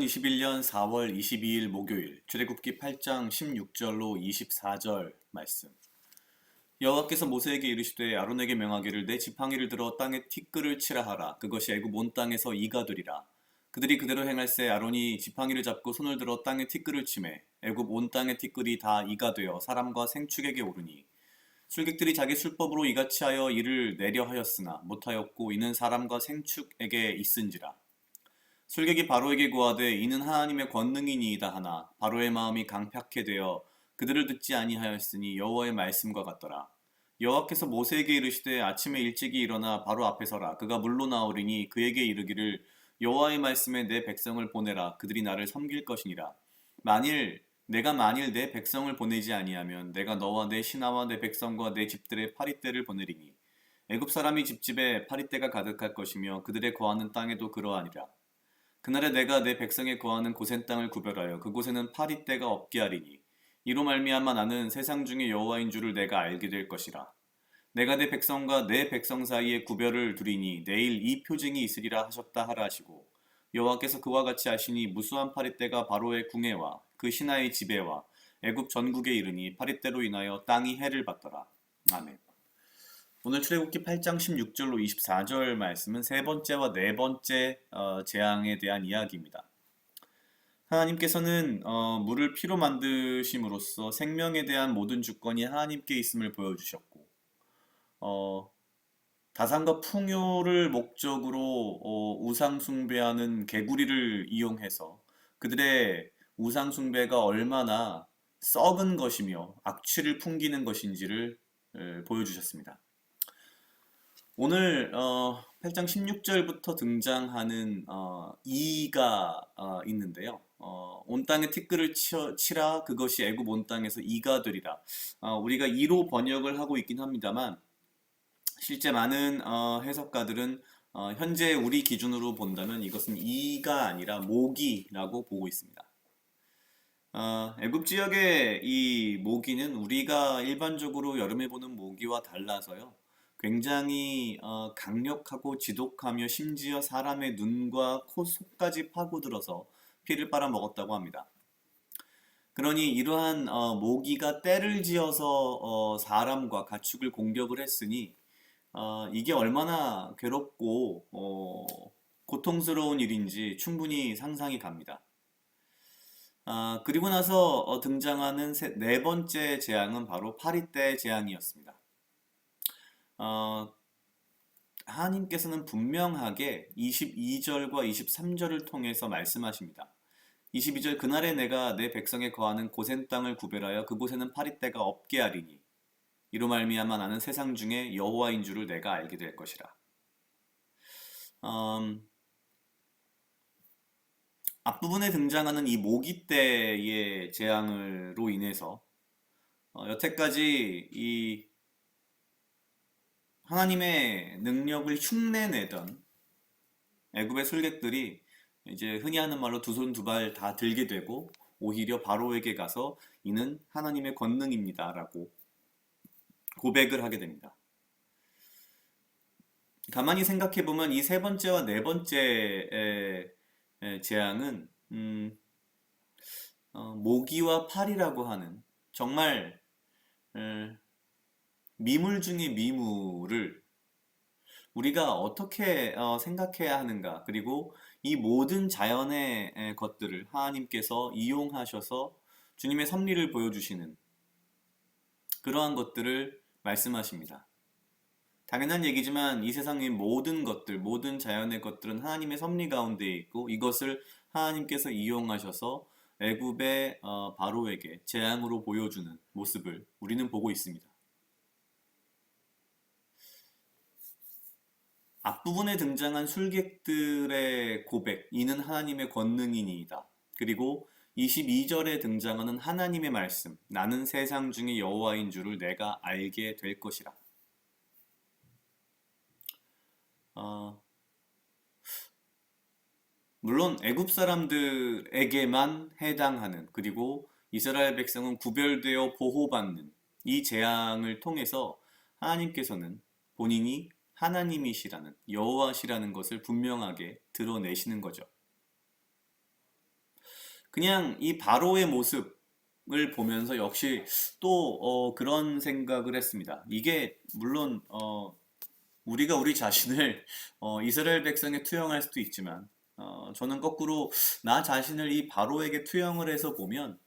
2021년 4월 22일 목요일 출애굽기 8장 16절로 24절 말씀. 여호와께서 모세에게 이르시되 아론에게 명하기를 내 지팡이를 들어 땅에 티끌을 치라 하라. 그것이 애굽 온 땅에서 이가 되리라. 그들이 그대로 행할세 아론이 지팡이를 잡고 손을 들어 땅에 티끌을 치매 애굽 온 땅의 티끌이 다 이가 되어 사람과 생축에게 오르니 술객들이 자기 술법으로 이같이 하여 이를 내려 하였으나 못하였고 이는 사람과 생축에게 있은지라. 술객이 바로에게 구하되 이는 하나님의 권능이니이다 하나 바로의 마음이 강팍해 되어 그들을 듣지 아니하였으니 여호와의 말씀과 같더라. 여호와께서 모세에게 이르시되 아침에 일찍이 일어나 바로 앞에 서라. 그가 물로 나오리니 그에게 이르기를 여호와의 말씀에 내 백성을 보내라. 그들이 나를 섬길 것이니라. 만일 내 백성을 보내지 아니하면 내가 너와 내 신하와 내 백성과 내 집들의 파리떼를 보내리니 애굽 사람이 집집에 파리떼가 가득할 것이며 그들의 거하는 땅에도 그러하니라. 그날에 내가 내 백성에 거하는 고센 땅을 구별하여 그곳에는 파리떼가 없게 하리니 이로 말미암아 나는 세상 중에 여호와인 줄을 내가 알게 될 것이라. 내가 내 백성과 내 백성 사이에 구별을 두리니 내일 이 표징이 있으리라 하셨다 하라 하시고 여호와께서 그와 같이 하시니 무수한 파리떼가 바로의 궁에와 그 신하의 집에와 애굽 전국에 이르니 파리떼로 인하여 땅이 해를 받더라. 아멘. 오늘 출애굽기 8장 16절로 24절 말씀은 세 번째와 네 번째 재앙에 대한 이야기입니다. 하나님께서는 물을 피로 만드심으로써 생명에 대한 모든 주권이 하나님께 있음을 보여주셨고 다산과 풍요를 목적으로 우상 숭배하는 개구리를 이용해서 그들의 우상 숭배가 얼마나 썩은 것이며 악취를 풍기는 것인지를 보여주셨습니다. 오늘 8장 16절부터 등장하는 이가 있는데요. 온 땅에 티끌을 치라 그것이 애굽 온 땅에서 이가 되리라. 우리가 이로 번역을 하고 있긴 합니다만 실제 많은 해석가들은 현재 우리 기준으로 본다면 이것은 이가 아니라 모기라고 보고 있습니다. 애굽 지역의 이 모기는 우리가 일반적으로 여름에 보는 모기와 달라서요. 굉장히 강력하고 지독하며 심지어 사람의 눈과 코, 속까지 파고들어서 피를 빨아먹었다고 합니다. 그러니 이러한 모기가 떼를 지어서 사람과 가축을 공격을 했으니 이게 얼마나 괴롭고 고통스러운 일인지 충분히 상상이 갑니다. 그리고 나서 등장하는 네 번째 재앙은 바로 파리떼 재앙이었습니다. 하나님께서는 분명하게 22절과 23절을 통해서 말씀하십니다. 22절 그날에 내가 내 백성에 거하는 고센 땅을 구별하여 그곳에는 파리떼가 없게 하리니 이로 말미암아 나는 세상 중에 여호와인 줄을 내가 알게 될 것이라. 앞부분에 등장하는 이 모기떼의 재앙으로 인해서 여태까지 이 하나님의 능력을 흉내내던 애굽의 술객들이 이제 흔히 하는 말로 두 손 두 발 다 들게 되고 오히려 바로에게 가서 이는 하나님의 권능입니다 라고 고백을 하게 됩니다. 가만히 생각해보면 이 세 번째와 네 번째 재앙은 모기와 파리라고 하는 정말 미물 중의 미물을 우리가 어떻게 생각해야 하는가, 그리고 이 모든 자연의 것들을 하나님께서 이용하셔서 주님의 섭리를 보여주시는 그러한 것들을 말씀하십니다. 당연한 얘기지만 이 세상의 모든 것들, 모든 자연의 것들은 하나님의 섭리 가운데 있고 이것을 하나님께서 이용하셔서 애굽의 바로에게 재앙으로 보여주는 모습을 우리는 보고 있습니다. 앞부분에 등장한 술객들의 고백, 이는 하나님의 권능이니이다. 그리고 22절에 등장하는 하나님의 말씀, 나는 세상 중에 여호와인 줄을 내가 알게 될 것이라. 물론 애굽 사람들에게만 해당하는, 그리고 이스라엘 백성은 구별되어 보호받는 이 재앙을 통해서 하나님께서는 본인이 하나님이시라는, 여호와시라는 것을 분명하게 드러내시는 거죠. 그냥 이 바로의 모습을 보면서 역시 또 그런 생각을 했습니다. 이게 물론 우리가 우리 자신을 이스라엘 백성에 투영할 수도 있지만 저는 거꾸로 나 자신을 이 바로에게 투영을 해서 보면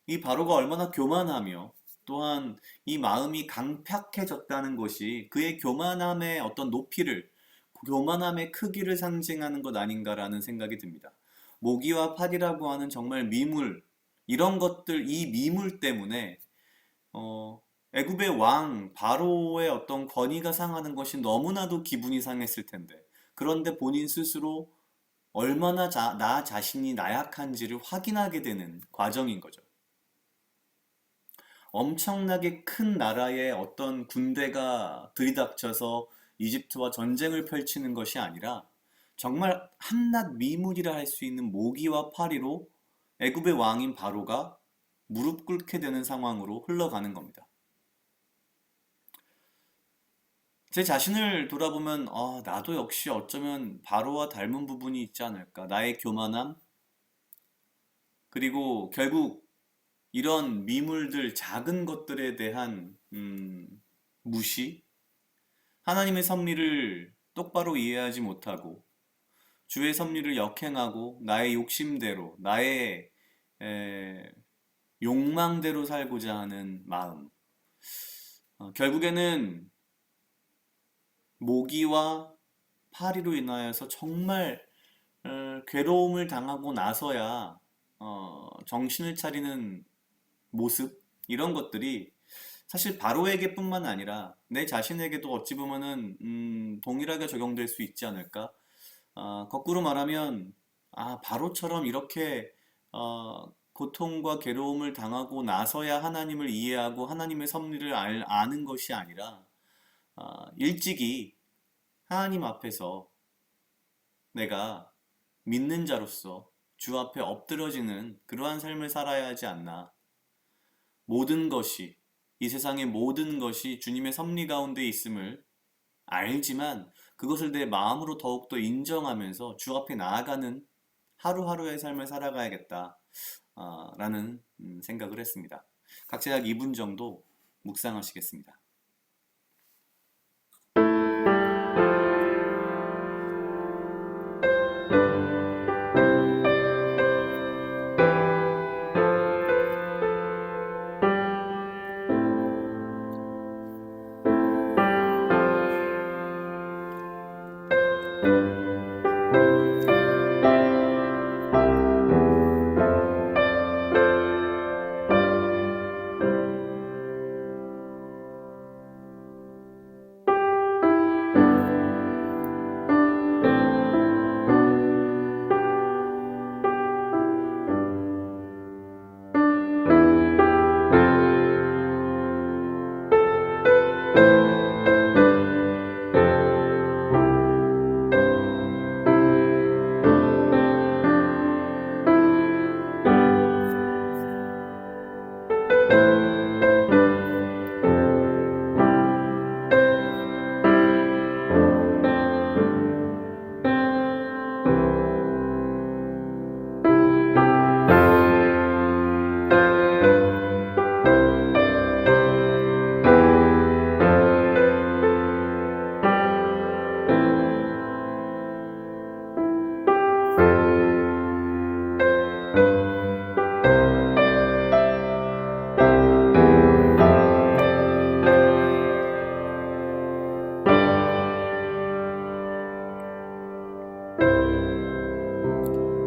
이 바로가 얼마나 교만하며 또한 이 마음이 강팍해졌다는 것이 그의 교만함의 어떤 높이를, 교만함의 크기를 상징하는 것 아닌가라는 생각이 듭니다. 모기와 파리라고 하는 정말 미물, 이런 것들, 이 미물 때문에 애굽의 왕 바로의 어떤 권위가 상하는 것이 너무나도 기분이 상했을 텐데, 그런데 본인 스스로 얼마나 나 자신이 나약한지를 확인하게 되는 과정인 거죠. 엄청나게 큰 나라의 어떤 군대가 들이닥쳐서 이집트와 전쟁을 펼치는 것이 아니라 정말 한낱 미물이라 할 수 있는 모기와 파리로 애굽의 왕인 바로가 무릎 꿇게 되는 상황으로 흘러가는 겁니다. 제 자신을 돌아보면 나도 역시 어쩌면 바로와 닮은 부분이 있지 않을까. 나의 교만함, 그리고 결국 이런 미물들, 작은 것들에 대한 무시, 하나님의 섭리를 똑바로 이해하지 못하고 주의 섭리를 역행하고 나의 욕심대로, 나의 욕망대로 살고자 하는 마음. 결국에는 모기와 파리로 인하여서 정말 괴로움을 당하고 나서야 정신을 차리는 모습, 이런 것들이 사실 바로에게뿐만 아니라 내 자신에게도 어찌 보면은 동일하게 적용될 수 있지 않을까? 거꾸로 말하면 바로처럼 이렇게 고통과 괴로움을 당하고 나서야 하나님을 이해하고 하나님의 섭리를 아는 것이 아니라 일찍이 하나님 앞에서 내가 믿는 자로서 주 앞에 엎드러지는 그러한 삶을 살아야 하지 않나. 모든 것이, 이 세상의 모든 것이 주님의 섭리 가운데 있음을 알지만 그것을 내 마음으로 더욱더 인정하면서 주 앞에 나아가는 하루하루의 삶을 살아가야겠다 라는 생각을 했습니다. 각자 약 2분 정도 묵상하시겠습니다.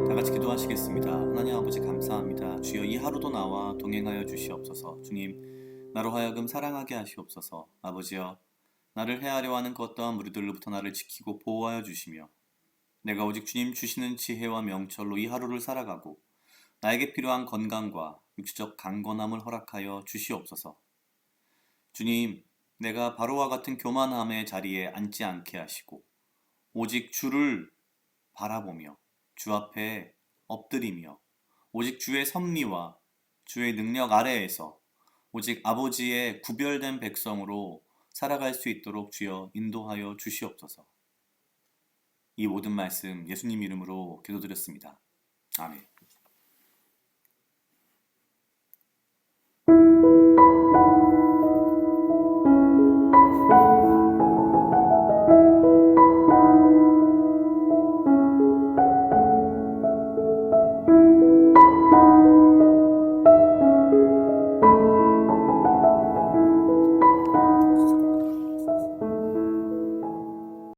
다 같이 기도하시겠습니다. 하나님 아버지 감사합니다. 주여 이 하루도 나와 동행하여 주시옵소서. 주님, 나로 하여금 사랑하게 하시옵소서. 아버지여, 나를 해하려 하는 그 어떠한 무리들로부터 나를 지키고 보호하여 주시며 내가 오직 주님 주시는 지혜와 명철로 이 하루를 살아가고 나에게 필요한 건강과 육체적 강건함을 허락하여 주시옵소서. 주님, 내가 바로와 같은 교만함의 자리에 앉지 않게 하시고 오직 주를 바라보며 주 앞에 엎드리며 오직 주의 섭리와 주의 능력 아래에서 오직 아버지의 구별된 백성으로 살아갈 수 있도록 주여 인도하여 주시옵소서. 이 모든 말씀 예수님 이름으로 기도드렸습니다. 아멘.